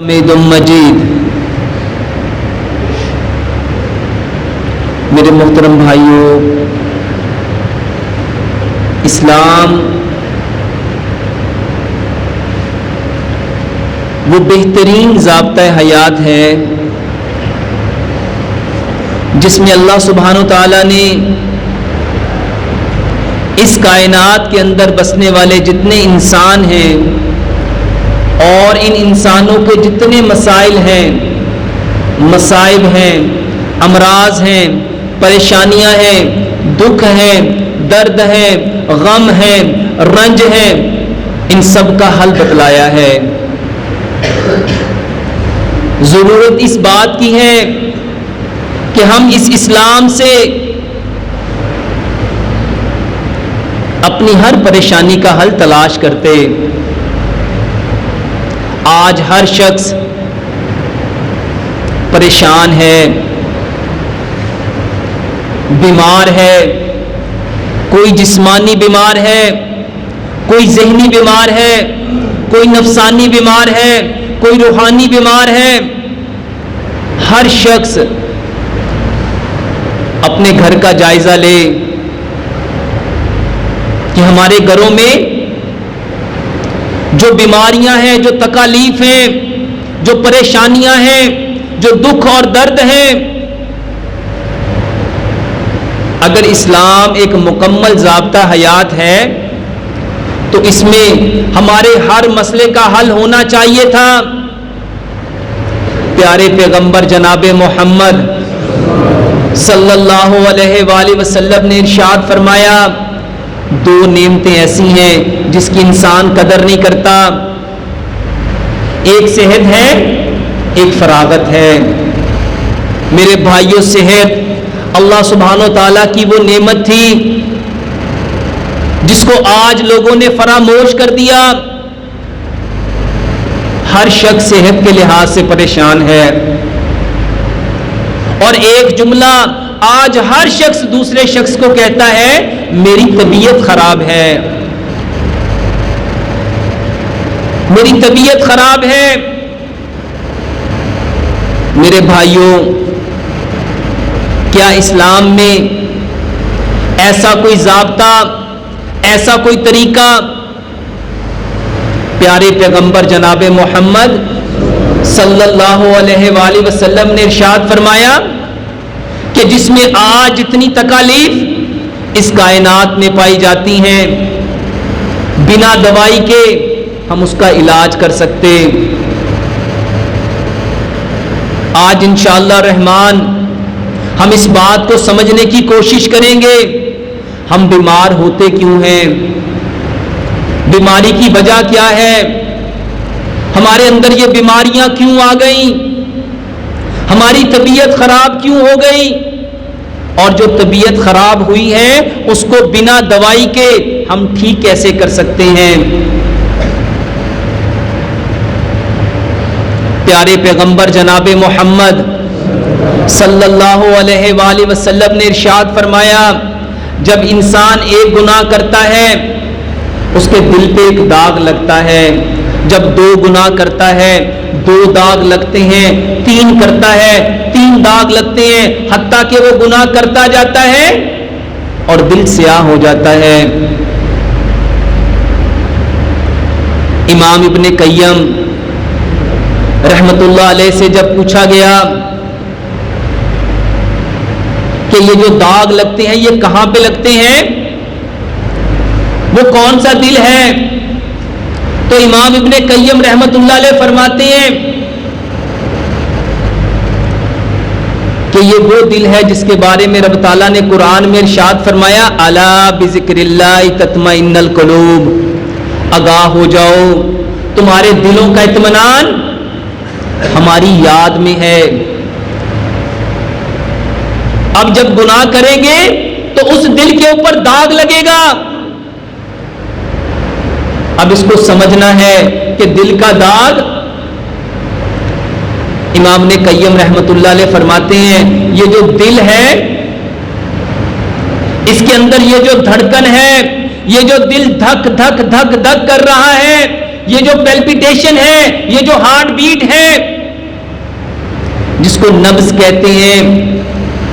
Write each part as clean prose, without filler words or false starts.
حمید مجید۔ میرے محترم بھائیوں، اسلام وہ بہترین ضابطۂ حیات ہے جس میں اللہ سبحانہ و تعالیٰ نے اس کائنات کے اندر بسنے والے جتنے انسان ہیں اور ان انسانوں کے جتنے مسائل ہیں، مصائب ہیں، امراض ہیں، پریشانیاں ہیں، دکھ ہیں، درد ہے، غم ہے، رنج ہے، ان سب کا حل بتلایا ہے۔ ضرورت اس بات کی ہے کہ ہم اس اسلام سے اپنی ہر پریشانی کا حل تلاش کرتے۔ آج ہر شخص پریشان ہے، بیمار ہے، کوئی جسمانی بیمار ہے، کوئی ذہنی بیمار ہے، کوئی نفسانی بیمار ہے، کوئی روحانی بیمار ہے۔ ہر شخص اپنے گھر کا جائزہ لے کہ ہمارے گھروں میں جو بیماریاں ہیں، جو تکالیف ہیں، جو پریشانیاں ہیں، جو دکھ اور درد ہیں، اگر اسلام ایک مکمل ضابطہ حیات ہے تو اس میں ہمارے ہر مسئلے کا حل ہونا چاہیے تھا۔ پیارے پیغمبر جناب محمد صلی اللہ علیہ وآلہ وسلم نے ارشاد فرمایا، دو نعمتیں ایسی ہیں جس کی انسان قدر نہیں کرتا، ایک صحت ہے، ایک فراغت ہے۔ میرے بھائیوں، صحت اللہ سبحانہ و تعالیٰ کی وہ نعمت تھی جس کو آج لوگوں نے فراموش کر دیا۔ ہر شخص صحت کے لحاظ سے پریشان ہے، اور ایک جملہ آج ہر شخص دوسرے شخص کو کہتا ہے، میری طبیعت خراب ہے، میری طبیعت خراب ہے۔ میرے بھائیوں، کیا اسلام میں ایسا کوئی ضابطہ، ایسا کوئی طریقہ پیارے پیغمبر جناب محمد صلی اللہ علیہ وآلہ وسلم نے ارشاد فرمایا کہ جس میں آج جتنی تکالیف اس کائنات میں پائی جاتی ہیں، بنا دوائی کے ہم اس کا علاج کر سکتے۔ آج انشاءاللہ الرحمن ہم اس بات کو سمجھنے کی کوشش کریں گے، ہم بیمار ہوتے کیوں ہیں، بیماری کی وجہ کیا ہے، ہمارے اندر یہ بیماریاں کیوں آ گئیں، ہماری طبیعت خراب کیوں ہو گئی، اور جو طبیعت خراب ہوئی ہے اس کو بنا دوائی کے ہم ٹھیک کیسے کر سکتے ہیں۔ پیارے پیغمبر جناب محمد صلی اللہ علیہ وآلہ وسلم نے ارشاد فرمایا، جب انسان ایک گناہ کرتا ہے اس کے دل پہ ایک داغ لگتا ہے، جب دو گناہ کرتا ہے دو داغ لگتے ہیں، تین کرتا ہے تین داغ لگتے ہیں، حتیٰ کہ وہ گناہ کرتا جاتا ہے اور دل سیاہ ہو جاتا ہے۔ امام ابن قیم رحمت اللہ علیہ سے جب پوچھا گیا کہ یہ جو داغ لگتے ہیں یہ کہاں پہ لگتے ہیں، وہ کون سا دل ہے، تو امام ابن قیم رحمت اللہ علیہ فرماتے ہیں کہ یہ وہ دل ہے جس کے بارے میں رب تعالیٰ نے قرآن میں ارشاد فرمایا، الا بذکر اللہ تطمئن القلوب، آگاہ ہو جاؤ، تمہارے دلوں کا اطمینان ہماری یاد میں ہے۔ اب جب گناہ کریں گے تو اس دل کے اوپر داغ لگے گا۔ اب اس کو سمجھنا ہے کہ دل کا داغ، امام نے قیم رحمت اللہ علیہ فرماتے ہیں یہ جو دل ہے اس کے اندر یہ جو دھڑکن ہے، یہ جو دل دھک دھک دھک دھک کر رہا ہے، یہ جو پیلپیٹیشن ہے، یہ جو ہارٹ بیٹ ہے، جس کو نبض کہتے ہیں،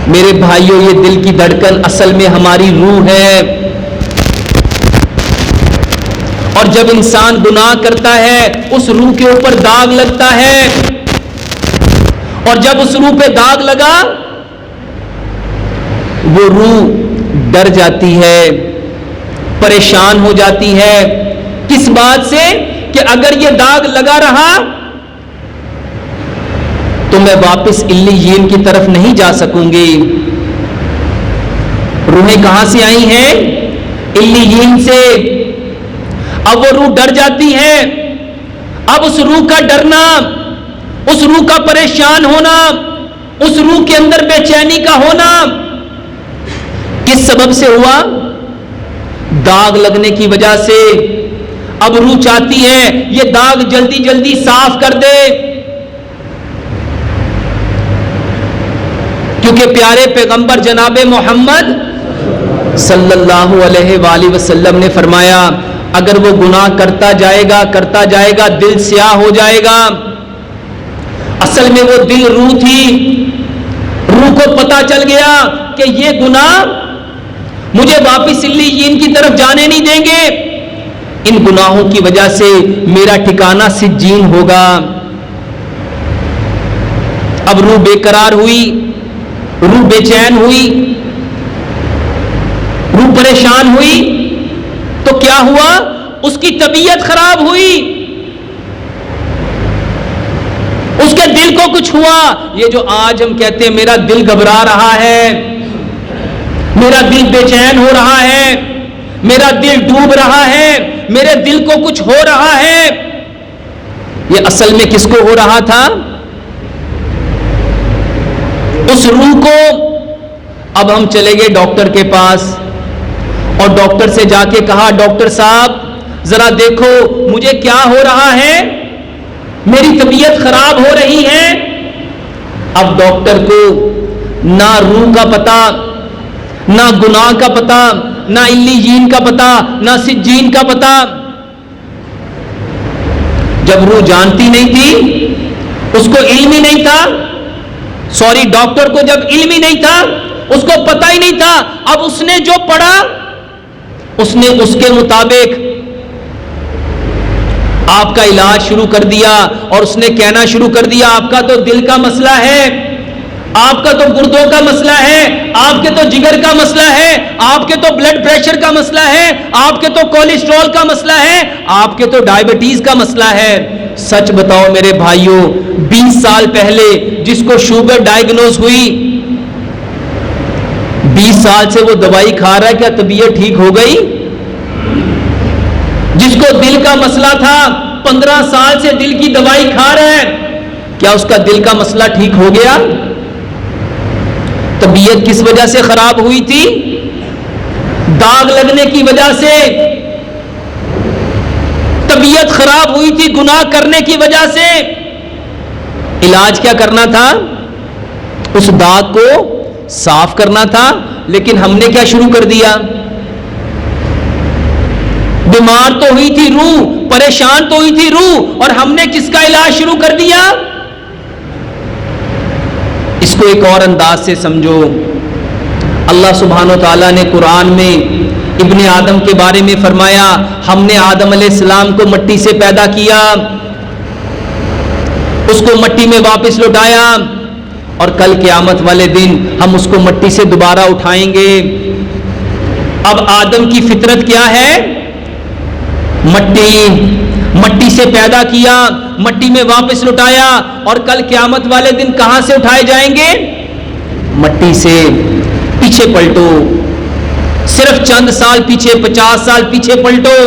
میرے بھائیوں یہ دل کی دھڑکن اصل میں ہماری روح ہے. اور جب انسان گناہ کرتا ہے اس روح کے اوپر داغ لگتا ہے، اور جب اس روح پہ داغ لگا وہ روح ڈر جاتی ہے، پریشان ہو جاتی ہے. کس بات سے؟ کہ اگر یہ داغ لگا رہا تو میں واپس علیین کی طرف نہیں جا سکوں گی. روحیں کہاں سے آئی ہیں؟ علیین سے. اب وہ روح ڈر جاتی ہے. اب اس روح کا ڈرنا، اس روح کا پریشان ہونا، اس روح کے اندر بے چینی کا ہونا کس سبب سے ہوا؟ داغ لگنے کی وجہ سے. اب روح چاہتی ہے یہ داغ جلدی جلدی صاف کر دے، کیونکہ پیارے پیغمبر جناب محمد صلی اللہ علیہ وآلہ وسلم نے فرمایا اگر وہ گناہ کرتا جائے گا دل سیاہ ہو جائے گا. اصل میں وہ دل روح تھی. روح کو پتا چل گیا کہ یہ گناہ مجھے واپس علیین کی طرف جانے نہیں دیں گے، ان گناہوں کی وجہ سے میرا ٹھکانہ سجین ہوگا. اب روح بے قرار ہوئی، روح بے چین ہوئی، روح پریشان ہوئی، تو کیا ہوا؟ اس کی طبیعت خراب ہوئی، اس کے دل کو کچھ ہوا. یہ جو آج ہم کہتے ہیں میرا دل گھبرا رہا ہے، میرا دل بے چین ہو رہا ہے، میرا دل ڈوب رہا ہے، میرے دل کو کچھ ہو رہا ہے، یہ اصل میں کس کو ہو رہا تھا؟ اس روح کو. اب ہم چلے گئے ڈاکٹر کے پاس اور ڈاکٹر سے جا کے کہا ڈاکٹر صاحب ذرا دیکھو مجھے کیا ہو رہا ہے، میری طبیعت خراب ہو رہی ہے. اب ڈاکٹر کو نہ روح کا پتا، نہ گناہ کا پتا، نہ علیین کا پتا، نہ سجین کا پتا. جب روح جانتی نہیں تھی، اس کو علم ہی نہیں تھا، ڈاکٹر کو جب علم ہی نہیں تھا، اس کو پتا ہی نہیں تھا. اب اس نے جو پڑھا اس نے اس کے مطابق آپ کا علاج شروع کر دیا، اور اس نے کہنا شروع کر دیا آپ کا تو دل کا مسئلہ ہے، آپ کا تو گردوں کا مسئلہ ہے، آپ کے تو جگر کا مسئلہ ہے، آپ کے تو بلڈ پریشر کا مسئلہ ہے، آپ کے تو کولیسٹرول کا مسئلہ ہے، آپ کے تو ڈائبٹیز کا مسئلہ ہے. سچ بتاؤ میرے بھائیوں، 20 سال پہلے جس کو شوگر ڈائیگنوز ہوئی، 20 سال سے وہ دوائی کھا رہا ہے، کیا طبیعت ٹھیک ہو گئی؟ جس کو دل کا مسئلہ تھا 15 سال سے دل کی دوائی کھا رہا ہے، کیا اس کا دل کا مسئلہ ٹھیک ہو گیا؟ طبیعت کس وجہ سے خراب ہوئی تھی؟ داغ لگنے کی وجہ سے طبیعت خراب ہوئی تھی، گناہ کرنے کی وجہ سے. علاج کیا کرنا تھا؟ اس داغ کو صاف کرنا تھا. لیکن ہم نے کیا شروع کر دیا؟ بیمار تو ہوئی تھی روح، پریشان تو ہوئی تھی روح، اور ہم نے کس کا علاج شروع کر دیا؟ اس کو ایک اور انداز سے سمجھو. اللہ سبحانہ و تعالیٰ نے قرآن میں ابن آدم کے بارے میں فرمایا ہم نے آدم علیہ السلام کو مٹی سے پیدا کیا، اس کو مٹی میں واپس لوٹایا، اور کل قیامت والے دن ہم اس کو مٹی سے دوبارہ اٹھائیں گے. اب آدم کی فطرت کیا ہے؟ مٹی سے پیدا کیا، مٹی میں واپس لٹایا، اور کل قیامت والے دن کہاں سے اٹھائے جائیں گے؟ مٹی سے. پیچھے پلٹو، صرف چند سال پیچھے، 50 سال پیچھے پلٹو.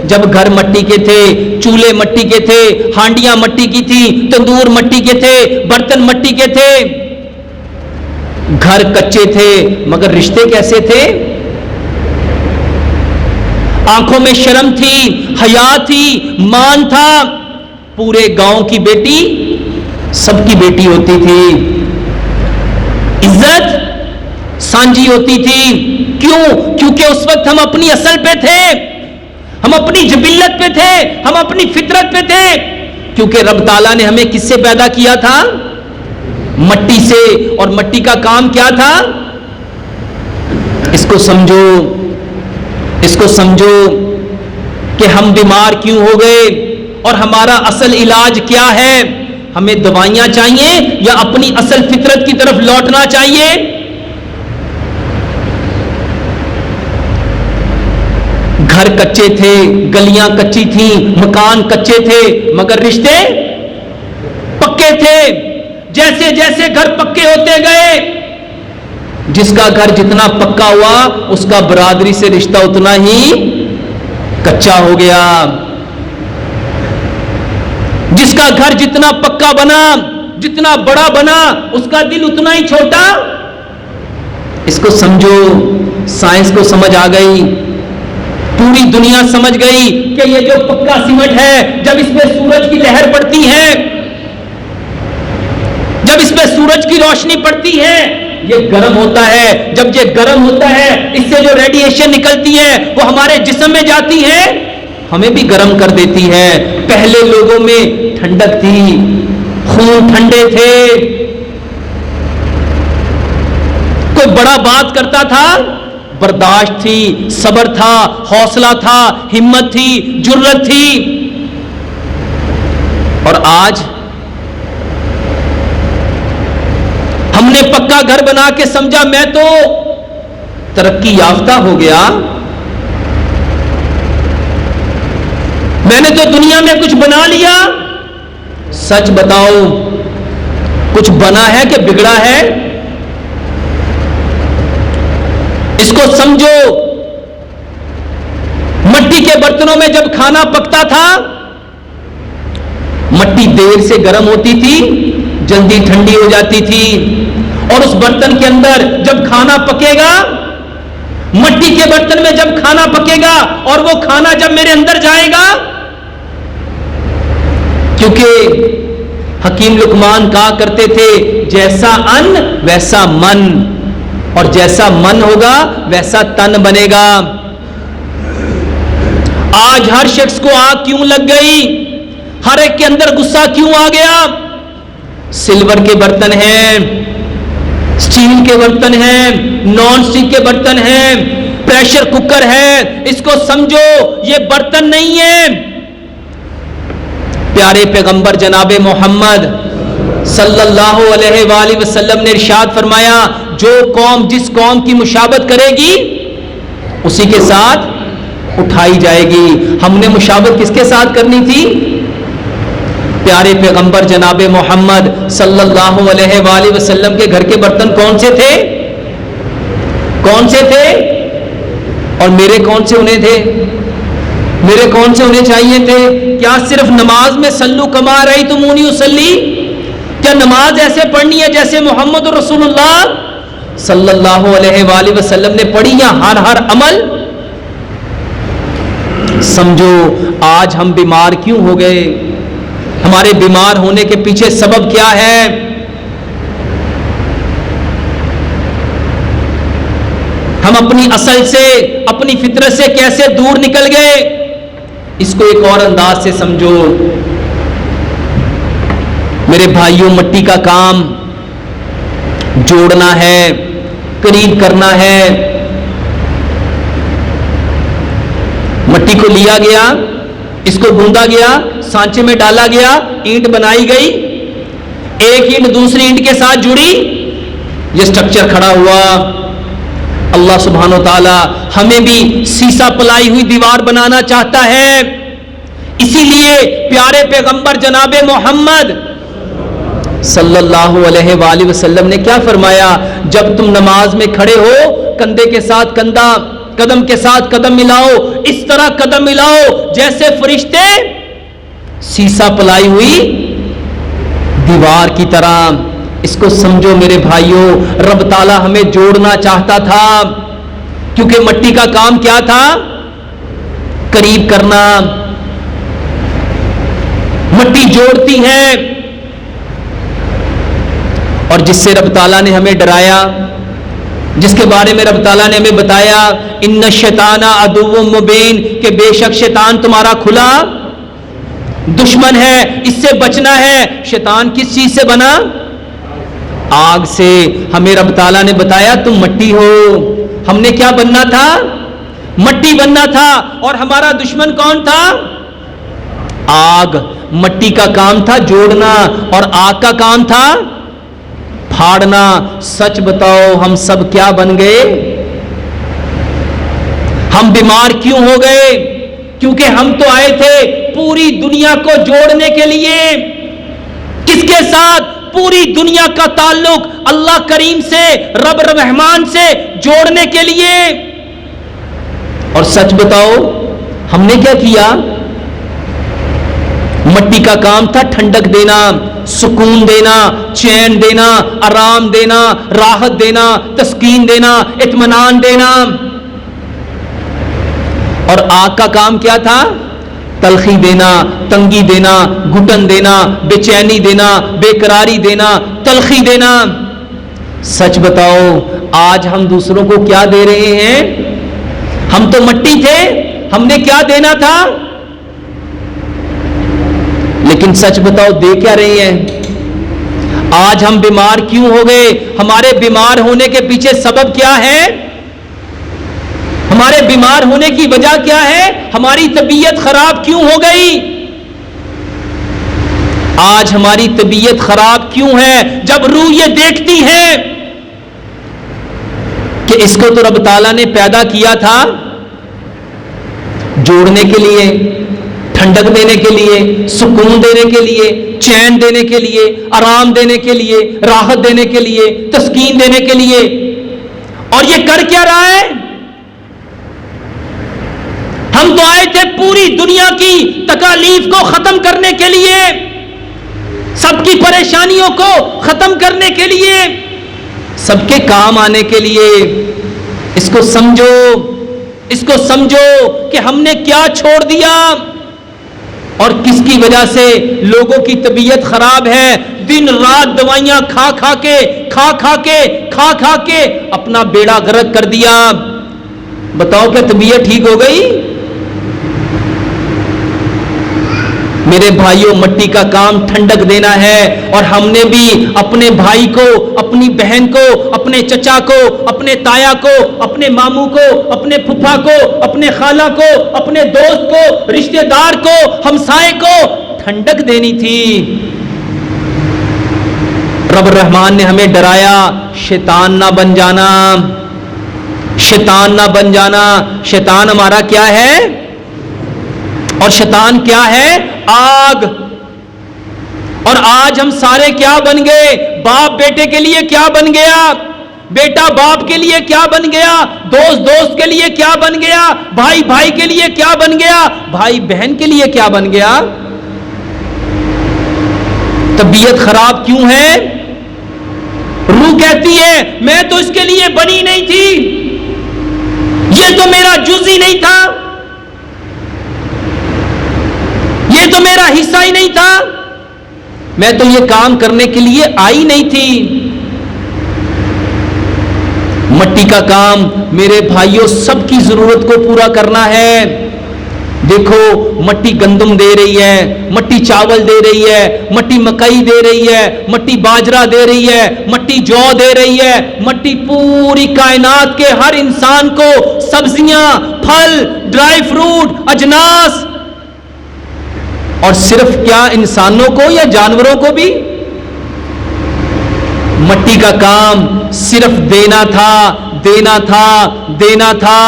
جب گھر مٹی کے تھے، چولہے مٹی کے تھے، ہانڈیاں مٹی کی تھی، تندور مٹی کے تھے، برتن مٹی کے تھے، گھر کچے تھے، مگر رشتے کیسے تھے؟ آنکھوں میں شرم تھی، حیا تھی، مان تھا. پورے گاؤں کی بیٹی سب کی بیٹی ہوتی تھی، عزت سانجی ہوتی تھی. کیوں؟ کیونکہ اس وقت ہم اپنی اصل پہ تھے، ہم اپنی جبلت پہ تھے, ہم اپنی فطرت پہ تھے, کیونکہ رب تعالیٰ نے ہمیں کس سے پیدا کیا تھا؟ مٹی سے. اور مٹی کا کام کیا تھا؟ اس کو سمجھو, اس کو سمجھو کہ ہم بیمار کیوں ہو گئے اور ہمارا اصل علاج کیا ہے. ہمیں دوائیاں چاہیے یا اپنی اصل فطرت کی طرف لوٹنا چاہیے؟ گھر کچے تھے, گلیاں کچی تھیں, مکان کچے تھے, مگر رشتے پکے تھے. جیسے جیسے گھر پکے ہوتے گئے, جس کا گھر جتنا پکا ہوا اس کا برادری سے رشتہ اتنا ہی کچا ہو گیا. جس کا گھر جتنا پکا بنا, جتنا بڑا بنا, اس کا دل اتنا ہی چھوٹا. اس کو سمجھو. سائنس کو سمجھ آ گئی, پوری دنیا سمجھ گئی کہ یہ جو پکا سیمنٹ ہے, جب اس پہ سورج کی لہر پڑتی ہے, جب اس پہ سورج کی روشنی پڑتی ہے, یہ گرم ہوتا ہے. جب یہ گرم ہوتا ہے, اس سے جو ریڈیشن نکلتی ہے وہ ہمارے جسم میں جاتی ہے, ہمیں بھی گرم کر دیتی ہے. پہلے لوگوں میں ٹھنڈک تھی, خون ٹھنڈے تھے. کوئی بڑا بات کرتا تھا, برداشت تھی, صبر تھا, حوصلہ تھا, ہمت تھی, جرت تھی. اور آج ہم نے پکا گھر بنا کے سمجھا میں تو ترقی یافتہ ہو گیا, میں نے تو دنیا میں کچھ بنا لیا. سچ بتاؤ, کچھ بنا ہے کہ بگڑا ہے؟ اس کو سمجھو. مٹی کے برتنوں میں جب کھانا پکتا تھا, مٹی دیر سے گرم ہوتی تھی, جلدی ٹھنڈی ہو جاتی تھی. اور اس برتن کے اندر جب کھانا پکے گا, مٹی کے برتن میں جب کھانا پکے گا اور وہ کھانا جب میرے اندر جائے گا, کیونکہ حکیم لقمان کہا کرتے تھے جیسا ان ویسا من, اور جیسا من ہوگا ویسا تن بنے گا. آج ہر شخص کو آگ کیوں لگ گئی؟ ہر ایک کے اندر غصہ کیوں آ گیا؟ سلور کے برتن ہیں, اسٹیل کے برتن ہیں, نان اسٹک کے برتن ہیں, پریشر کوکر ہے. اس کو سمجھو یہ برتن نہیں ہے. پیارے پیغمبر جناب محمد صلی اللہ علیہ وآلہ وسلم نے ارشاد فرمایا, جو قوم جس قوم کی مشابہت کرے گی اسی کے ساتھ اٹھائی جائے گی. ہم نے مشابہت کس کے ساتھ کرنی تھی؟ پیارے پیغمبر جناب محمد صلی اللہ علیہ وآلہ وسلم کے گھر کے برتن کون سے تھے؟ کون سے تھے؟ اور میرے کون سے ہونے تھے؟ میرے کون سے ہونے چاہیے تھے؟ کیا صرف نماز میں سلو کما رہی تمونی اسلی؟ کیا نماز ایسے پڑھنی ہے جیسے محمد رسول اللہ صلی اللہ علیہ وآلہ وسلم نے پڑھی, یا ہر عمل؟ سمجھو آج ہم بیمار کیوں ہو گئے, ہمارے بیمار ہونے کے پیچھے سبب کیا ہے؟ ہم اپنی اصل سے, اپنی فطرت سے کیسے دور نکل گئے؟ اس کو ایک اور انداز سے سمجھو. میرے بھائیوں, مٹی کا کام جوڑنا ہے, قریب کرنا ہے. مٹی کو لیا گیا, اس کو گوندا گیا, سانچے میں ڈالا گیا, اینٹ بنائی گئی, ایک اینٹ دوسری اینٹ کے ساتھ جڑی, یہ سٹرکچر کھڑا ہوا. اللہ سبحانہ و تعالی ہمیں بھی سیسا پلائی ہوئی دیوار بنانا چاہتا ہے. اسی لیے پیارے پیغمبر جناب محمد صلی اللہ علیہ وآلہ وسلم نے کیا فرمایا؟ جب تم نماز میں کھڑے ہو, کندھے کے ساتھ کندھا, قدم کے ساتھ قدم ملاؤ. اس طرح قدم ملاؤ جیسے فرشتے سیسا پلائی ہوئی دیوار کی طرح. اس کو سمجھو میرے بھائیوں, رب تعالی ہمیں جوڑنا چاہتا تھا, کیونکہ مٹی کا کام کیا تھا؟ قریب کرنا. مٹی جوڑتی ہے. اور جس سے رب تعالیٰ نے ہمیں ڈرایا جس کے بارے میں رب تعالیٰ نے ہمیں بتایا ان الشیطان عدو مبین، کہ بے شک شیطان تمہارا کھلا دشمن ہے، اس سے بچنا ہے۔ شیطان کس چیز سے بنا؟ آگ سے۔ ہمیں رب تعالیٰ نے بتایا تم مٹی ہو، ہم نے کیا بننا تھا؟ مٹی بننا تھا۔ اور ہمارا دشمن کون تھا؟ آگ۔ مٹی کا کام تھا جوڑنا اور آگ کا کام تھا پھاڑنا۔ سچ بتاؤ ہم سب کیا بن گئے؟ ہم بیمار کیوں ہو گئے؟ کیونکہ ہم تو آئے تھے پوری دنیا کو جوڑنے کے لیے۔ کس کے ساتھ؟ پوری دنیا کا تعلق اللہ کریم سے، رب رحمان سے جوڑنے کے لیے۔ اور سچ بتاؤ ہم نے کیا کیا؟ مٹی کا کام تھا ٹھنڈک دینا، سکون دینا، چین دینا، آرام دینا، راحت دینا، تسکین دینا، اطمینان دینا۔ اور آگ کا کام کیا تھا؟ تلخی دینا، تنگی دینا، گھٹن دینا، بے چینی دینا، بے قراری دینا، تلخی دینا۔ سچ بتاؤ آج ہم دوسروں کو کیا دے رہے ہیں؟ ہم تو مٹی تھے، ہم نے کیا دینا تھا؟ لیکن سچ بتاؤ دے کیا رہے ہیں؟ آج ہم بیمار کیوں ہو گئے؟ ہمارے بیمار ہونے کے پیچھے سبب کیا ہے؟ ہمارے بیمار ہونے کی وجہ کیا ہے؟ ہماری طبیعت خراب کیوں ہو گئی؟ آج ہماری طبیعت خراب کیوں ہے؟ جب روح یہ دیکھتی ہے کہ اس کو تو رب تعالیٰ نے پیدا کیا تھا جوڑنے کے لیے، ٹھنڈک دینے کے لیے، سکون دینے کے لیے، چین دینے کے لیے، آرام دینے کے لیے، راحت دینے کے لیے، تسکین دینے کے لیے، اور یہ کر کیا رہا ہے؟ ہم تو آئے تھے پوری دنیا کی تکالیف کو ختم کرنے کے لیے، سب کی پریشانیوں کو ختم کرنے کے لیے، سب کے کام آنے کے لیے۔ اس کو سمجھو، اس کو سمجھو کہ ہم نے کیا چھوڑ دیا اور کس کی وجہ سے لوگوں کی طبیعت خراب ہے۔ دن رات دوائیاں کھا کھا کے اپنا بیڑا غرق کر دیا۔ بتاؤ کیا طبیعت ٹھیک ہو گئی؟ میرے بھائیوں مٹی کا کام ٹھنڈک دینا ہے، اور ہم نے بھی اپنے بھائی کو، اپنی بہن کو، اپنے چچا کو، اپنے تایا کو، اپنے ماموں کو، اپنے پھپھا کو، اپنے خالہ کو، اپنے دوست کو، رشتہ دار کو، ہمسائے کو ٹھنڈک دینی تھی۔ رب الرحمان نے ہمیں ڈرایا شیطان نہ بن جانا، شیطان نہ بن جانا۔ شیطان ہمارا کیا ہے؟ اور شیطان کیا ہے؟ آگ۔ اور آج ہم سارے کیا بن گئے؟ باپ بیٹے کے لیے کیا بن گیا؟ بیٹا باپ کے لیے کیا بن گیا؟ دوست دوست کے لیے کیا بن گیا؟ بھائی بھائی کے لیے کیا بن گیا؟ بھائی بہن کے لیے کیا بن گیا؟ طبیعت خراب کیوں ہے؟ روح کہتی ہے میں تو اس کے لیے بنی نہیں تھی، یہ تو میرا جز ہی نہیں تھا، یہ تو میرا حصہ ہی نہیں تھا، میں تو یہ کام کرنے کے لیے آئی نہیں تھی۔ مٹی کا کام میرے بھائیوں سب کی ضرورت کو پورا کرنا ہے۔ دیکھو مٹی گندم دے رہی ہے، مٹی چاول دے رہی ہے، مٹی مکئی دے رہی ہے، مٹی باجرہ دے رہی ہے، مٹی جو دے رہی ہے، مٹی پوری کائنات کے ہر انسان کو سبزیاں، پھل، ڈرائی فروٹ، اجناس، اور صرف کیا انسانوں کو یا جانوروں کو بھی؟ مٹی کا کام صرف دینا تھا، دینا تھا، دینا تھا،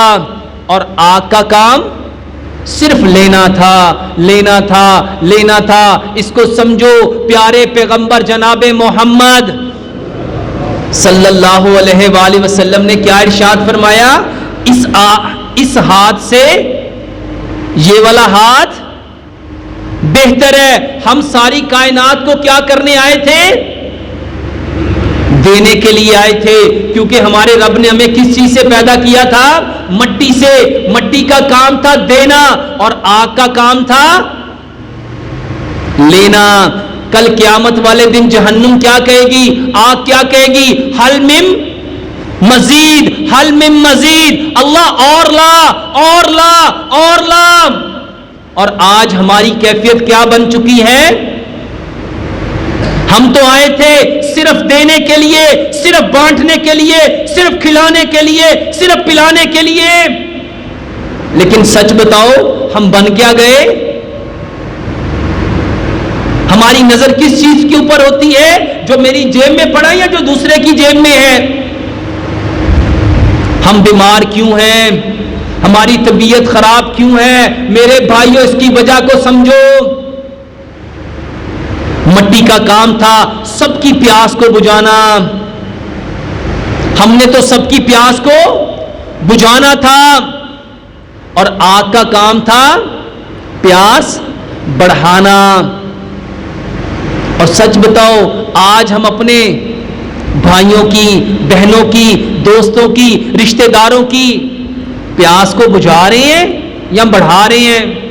اور آگ کا کام صرف لینا تھا، لینا تھا، لینا تھا۔ اس کو سمجھو پیارے پیغمبر جناب محمد صلی اللہ علیہ وآلہ وسلم نے کیا ارشاد فرمایا؟ اس ہاتھ سے یہ والا ہاتھ بہتر ہے۔ ہم ساری کائنات کو کیا کرنے آئے تھے؟ دینے کے لیے آئے تھے، کیونکہ ہمارے رب نے ہمیں کس چیز سے پیدا کیا تھا؟ مٹی سے۔ مٹی کا کام تھا دینا، اور آگ کا کام تھا لینا۔ کل قیامت والے دن جہنم کیا کہے گی؟ آگ کیا کہے گی؟ حل من مزید، حل من مزید، اللہ اور لا اور لا اور لا. اور آج ہماری کیفیت کیا بن چکی ہے؟ ہم تو آئے تھے صرف دینے کے لیے، صرف بانٹنے کے لیے، صرف کھلانے کے لیے، صرف پلانے کے لیے. لیکن سچ بتاؤ ہم بن کیا گئے؟ ہماری نظر کس چیز کے اوپر ہوتی ہے؟ جو میری جیب میں پڑا یا جو دوسرے کی جیب میں ہے؟ ہم بیمار کیوں ہیں؟ ہماری طبیعت خراب کیوں ہے؟ میرے بھائیوں اس کی وجہ کو سمجھو. مٹی کا کام تھا سب کی پیاس کو بجھانا. ہم نے تو سب کی پیاس کو بجھانا تھا، اور آگ کا کام تھا پیاس بڑھانا. اور سچ بتاؤ آج ہم اپنے بھائیوں کی، بہنوں کی، دوستوں کی، رشتہ داروں کی پیاس کو بجھا رہے ہیں یا بڑھا رہے ہیں؟